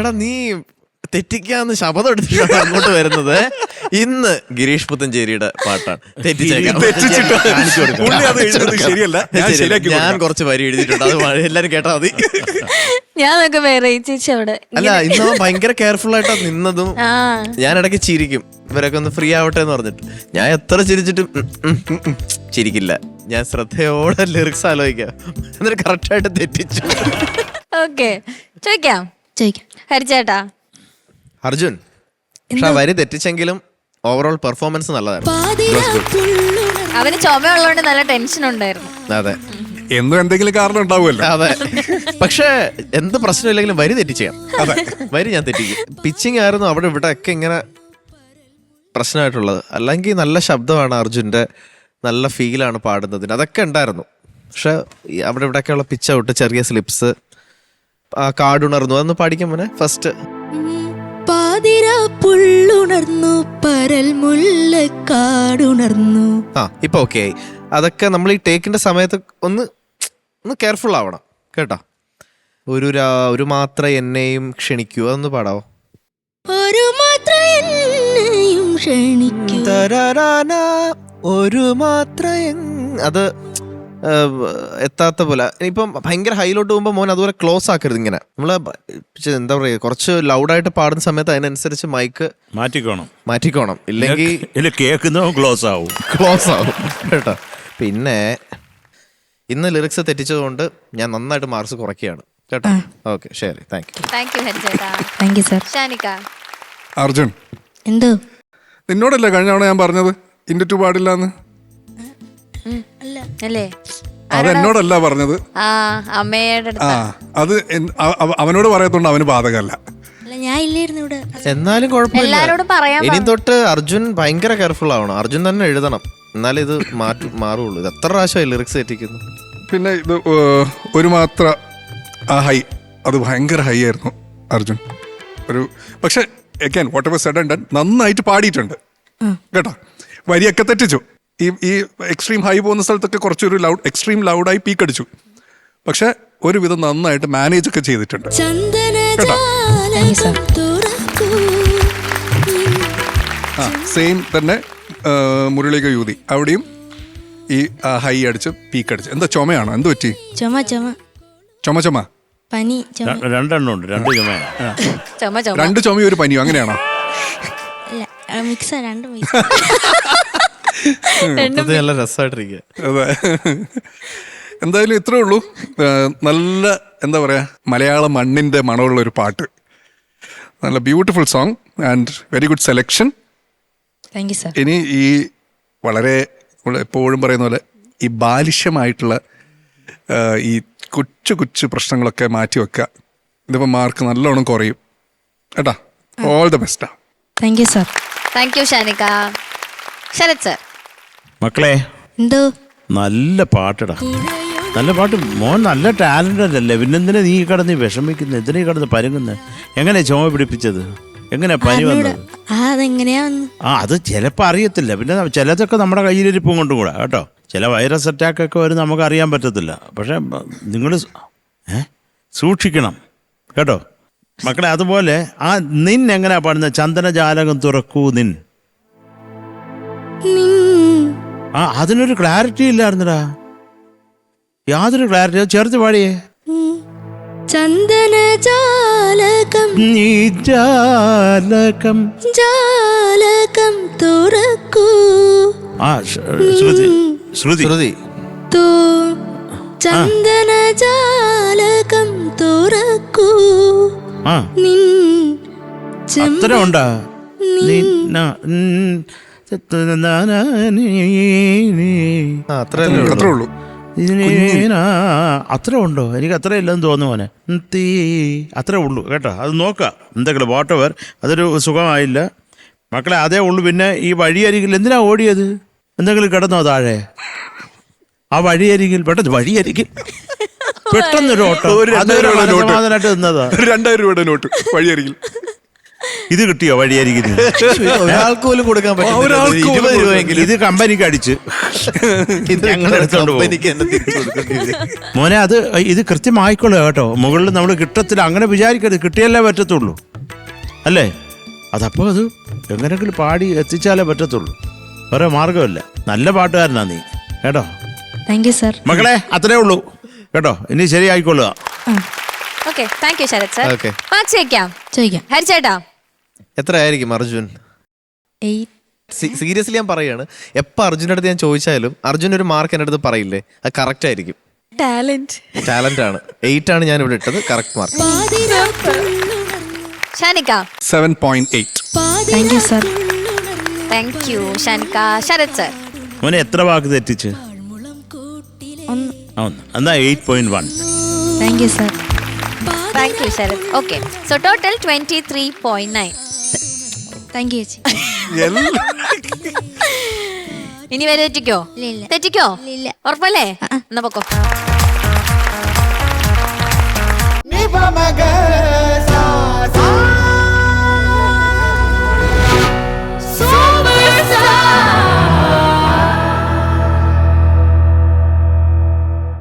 എടാ നീ തെറ്റിക്കാന്ന് ശബ്ദം എടുത്തിട്ടാണ് അങ്ങോട്ട് വരുന്നത്. ഇന്ന് ഗിരീഷ് പുത്തഞ്ചേരിയുടെ പാട്ടാണ്. ഞാൻ കുറച്ച് വരി എഴുതിയിട്ടുണ്ട്, അത് എല്ലാരും കേട്ടാ മതി. ഞാനൊക്കെ വേറെ ചേച്ചി അവിടെ അല്ല, ഇന്ന് അവൻ ഭയങ്കര കെയർഫുൾ ആയിട്ടാ നിന്നതും. ഞാൻ ഇടയ്ക്ക് ചിരിക്കും, ഇവരൊക്കെ ഒന്ന് ഫ്രീ ആവട്ടെ എന്ന് പറഞ്ഞിട്ട്. ഞാൻ എത്ര ചിരിച്ചിട്ടും ചിരിക്കില്ല. ഞാൻ ശ്രദ്ധയോടെ ലിറിക്സ് ആലോചിക്കാം, എന്നിട്ട് കറക്റ്റ് ആയിട്ട് തെറ്റിച്ചു. ഓക്കെ, ചോദിക്കാം ഹരിച്ചേട്ടാ. അർജുൻ, പക്ഷെ വരി തെറ്റിച്ചെങ്കിലും ഓവറോൾ പെർഫോമൻസ് നല്ലതായിരുന്നു. അവന് ചുമയുള്ളതുകൊണ്ട് നല്ല ടെൻഷൻ ഉണ്ടായിരുന്നു. അതെ, എന്നും എന്തെങ്കിലും കാരണം ഉണ്ടാവുമല്ലോ. അതെ, പക്ഷെ എന്ത് പ്രശ്നമില്ലെങ്കിലും വരി തെറ്റിച്ചാം. വരി ഞാൻ തെറ്റിക്കും. പിച്ചിങ് ആയിരുന്നു അവിടെ ഇവിടെ ഒക്കെ ഇങ്ങനെ പ്രശ്നമായിട്ടുള്ളത്. അല്ലെങ്കിൽ നല്ല ശബ്ദമാണ് അർജുൻ്റെ, നല്ല ഫീലാണ് പാടുന്നതിന്, അതൊക്കെ ഉണ്ടായിരുന്നു. പക്ഷെ അവിടെ ഇവിടെയൊക്കെയുള്ള പിച്ച് ഔട്ട്, ചെറിയ സ്ലിപ്സ്, കാടുണർന്നു, അതൊന്ന് പാടിക്കാൻ മോനെ ഫസ്റ്റ്. പാതിരാപ്പുള്ളുണർന്നു പരൽ മുല്ലക്കാടുണർന്നു. ഇപ്പൊ ഓക്കെ ആയി. അതൊക്കെ നമ്മൾ ഈ ടേക്കിന്റെ സമയത്ത് ഒന്ന് കെയർഫുൾ ആവണം കേട്ടോ. ഒരു മാത്ര എന്നെയും ക്ഷണിക്കൂ, അതൊന്ന് പാടാവോ? ഒരു മാത്ര എന്നെയും ക്ഷണിക്കൂ, ഒരു മാത്ര അത് എത്താത്ത പോലെ. ഇപ്പം ഭയങ്കര ഹൈലോട്ട് പോകുമ്പോൾ മോൻ അതുപോലെ ക്ലോസ് ആക്കരുത്. ഇങ്ങനെ നമ്മള് എന്താ പറയുക, കുറച്ച് ലൗഡായിട്ട് പാടുന്ന സമയത്ത് അതിനനുസരിച്ച് മൈക്ക് മാറ്റിക്കോണം, ഇല്ലെങ്കിൽ കേൾക്കുന്നതും ക്ലോസ് ആവും കേട്ടോ. പിന്നെ ഇന്ന് ലിറിക്സ് തെറ്റിച്ചതുകൊണ്ട് ഞാൻ നന്നായിട്ട് മാർക്സ് കുറയ്ക്കുകയാണ് കേട്ടോ. ഓക്കെ, ശരി, താങ്ക് യു ഹരിച്ചേട്ടാ. Thank you sir. Shanika. Arjun, എന്തോ നിന്നോടല്ലേ കഴിഞ്ഞ തവണ ഞാൻ പറഞ്ഞത് ഇൻഡു പാടില്ലാന്ന്? അല്ലേ? അതെന്നോടല്ല പറഞ്ഞത്, അമ്മയുടെ അത് അവനോട് പറയത്തോണ്ട് അവന് ബാധകമല്ല. ഞാൻ ഇല്ലായിരുന്നു ഇവിടെ. എന്നാലും കുഴപ്പമില്ല. ഇനി തൊട്ട് അർജുൻ ഭയങ്കര കെയർഫുൾ ആവണം. അർജുൻ തന്നെ എഴുതണം, എന്നാലേ ഇത് മാറുള്ളൂ. ഇത് എത്ര പ്രാവശ്യമായി ലിറിക്സ് തെറ്റിക്കുന്നു. പിന്നെ ഇത് ഒരു മാത്ര ഹൈ, അത് ഭയങ്കര ഹൈ ആയിരുന്നു അർജുൻ. പക്ഷെ again whatever said and done, നന്നായിട്ട് പാടിയിട്ടുണ്ട് കേട്ടോ. വരിയൊക്കെ തെറ്റിച്ചു. ഈ എക്സ്ട്രീം ഹൈ പോകുന്ന സ്ഥലത്തൊക്കെ കുറച്ചൊരു എക്സ്ട്രീം ലൗഡായി പീക്ക് അടിച്ചു. പക്ഷെ ഒരുവിധം നന്നായിട്ട് മാനേജ് ഒക്കെ ചെയ്തിട്ടുണ്ട് കേട്ടോ. സെയിം തന്നെ മുരളിക യൂതി, അവിടെയും ഈ ഹൈ അടിച്ച് പീക്ക് അടിച്ച്. എന്താ ചുമയാണോ? എന്ത് പറ്റി? ചുമ പനി. രണ്ടെണ്ണം ഉണ്ട്, രണ്ട് ചുമയും ഒരു പനിയോ, അങ്ങനെയാണോ? നല്ല രസമായിട്ടിരിക്കുക. അതെ, എന്തായാലും ഇത്രേ ഉള്ളൂ. നല്ല എന്താ പറയാ, മലയാള മണ്ണിന്റെ മണമുള്ള ഒരു പാട്ട്. നല്ല beautiful song and very good selection. ഇനി ഈ വളരെ എപ്പോഴും പറയുന്ന പോലെ ഈ ബാലിഷ്യമായിട്ടുള്ള ഈ കൊച്ചു പ്രശ്നങ്ങളൊക്കെ മാറ്റി വെക്കുക. ഇതിപ്പോൾ മാർക്ക് നല്ലോണം കുറയും കേട്ടാ. All the best. Thank you sir. Thank you Shanika. Sharath sir. മക്കളെ, എന്തോ നല്ല പാട്ടടാ, നല്ല പാട്ട്. മോൻ നല്ല ടാലന്റഡ് അല്ലേ? പിന്നെന്തിനാ നീ കിടന്ന് വിഷമിക്കുന്നത്? എന്തിനാ കിടന്ന് പരുങ്ങുന്നത്? എങ്ങനെയാ ചുമ പിടിപ്പിച്ചത്? എങ്ങനെയാ പനി വന്നത്? അത് ചിലപ്പോൾ അറിയത്തില്ല. പിന്നെ ചിലതൊക്കെ നമ്മുടെ കയ്യിലിരിപ്പും കൊണ്ടും കൂടെ കേട്ടോ. ചില വൈറസ് അറ്റാക്ക് ഒക്കെ വരും, നമുക്ക് അറിയാൻ പറ്റത്തില്ല. പക്ഷെ നിങ്ങൾ സൂക്ഷിക്കണം കേട്ടോ മക്കളെ. അതുപോലെ നിൻ എങ്ങനെയാ പാടുന്നത്? ചന്ദനജാലകം തുറക്കൂ നിൻ. അതിനൊരു ക്ലാരിറ്റി ഇല്ലായിരുന്നടാ, യാതൊരു ക്ലാരിറ്റി. ചേർത്ത് പാടിയേ. ചന്ദനജാലകം ജാലകം തുറക്കൂ. ശ്രുതി. ചന്ദനജാലകം തുറക്കൂ. അത്ര ഉണ്ടാ? അത്രേ ഉള്ളൂ. അത്ര ഉണ്ടോ? എനിക്ക് അത്ര ഇല്ലെന്ന് തോന്നുന്നു മോനെ. അത്രേ ഉള്ളൂ കേട്ടോ. അത് നോക്കാം എന്തെങ്കിലും വാട്ടവർ. അതൊരു സുഖമായില്ല മക്കളെ, അതേ ഉള്ളൂ. പിന്നെ ഈ വഴിയരികിൽ എന്തിനാ ഓടിയത്? എന്തെങ്കിലും കിടന്നോ താഴെ? ആ വഴിയരികിൽ പെട്ടെന്നൊരു ഓട്ടോ. 2000 രൂപയുടെ നോട്ട് വഴിയരികിൽ. ഇത് കിട്ടിയോ വഴിയായിരിക്കുന്നത്? ഒരാൾക്ക് പോലും കൊടുക്കാൻ ഒരാൾക്ക് പറ്റും. പോലും 20 രൂപയെങ്കിലും ഇത് കമ്പനിക്ക് അടിച്ച് ഞങ്ങളുടെ അടുത്തോണ്ട് പോകും. കമ്പനിക്ക് എന്നെ തിരിച്ചു കൊടുക്കേണ്ടി വരും. മോനെ അത് ഇത് കൃത്യമായിക്കോളൂ കേട്ടോ. മുകളിൽ നമ്മൾ കിട്ടത്തില്ല അങ്ങനെ വിചാരിക്കരുത്. കിട്ടിയല്ലേ പറ്റത്തുള്ളൂ അല്ലേ? അതപ്പോൾ അത് എങ്ങനെയെങ്കിലും പാടി എത്തിച്ചാലേ പറ്റത്തുള്ളൂ. വേറെ മാർഗമില്ല. നല്ല പാട്ടുകാരനാ നീ കേട്ടോ. Thank you sir. മക്കളെ അത്രേ ഉള്ളൂ കേട്ടോ. ഇനി ശരിയായിക്കൊള്ളുക. Okay, thank you Sharath sir. Okay. Marks ചോദിക്കാം. ചോദിക്കാം. ഹരിച്ചേട്ടാ എത്ര ആയിരിക്കും അർജുൻ? 8. സീരിയസ്ലി ഞാൻ പറയാണ്, എപ്പോൾ അർജുൻ്റെ അടുത്ത് ഞാൻ ചോദിച്ചാലും അർജുൻ ഒരു മാർക്ക് എൻ്റെ അടുത്ത് പറയില്ലേ, അത് കറക്റ്റ് ആയിരിക്കും. ടാലന്റ് ആണ്. 8 ആണ് ഞാൻ ഇവിടെ ഇട്ടത്. Correct mark. Shanika. 7.8. Thank you sir. Thank you Shanika. Sharath sir. മോനെ എത്ര വാക്ക് തെറ്റിച്ച്? 1. എന്നാ 8.1. Thank you sir. Thank you Sharath. Okay, so total 23.9. Thank you ചേച്ചി. ഇനി വരെ തെറ്റിക്കോ? ഇല്ല. തെറ്റിക്കോ? ഇല്ല. ഉറപ്പല്ലേ? എന്നാ പൊക്കോ.